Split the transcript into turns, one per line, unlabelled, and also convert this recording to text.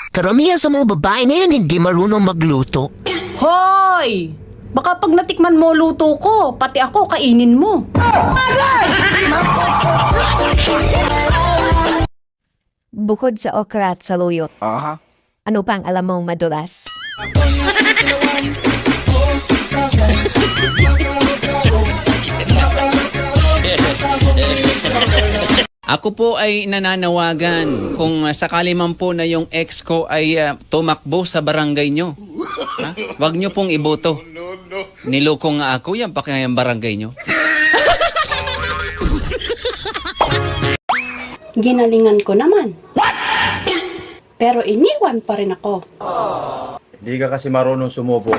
Karamihan sa mga babae na yun hindi marunong magluto.
Hoy! Baka pag natikman mo luto ko, pati ako kainin mo.
Bukod sa okra at saluyot,
Aha.
ano pang alam mong madulas?
Ako po ay nananawagan kung sakali man po na yung ex ko ay tumakbo sa barangay nyo. Ha? Wag nyo pong iboto. Niloko nga ako, yan pa kaya yung barangay nyo.
Ginalingan ko naman. Pero iniwan pa rin ako.
Hindi ka kasi marunong sumubo.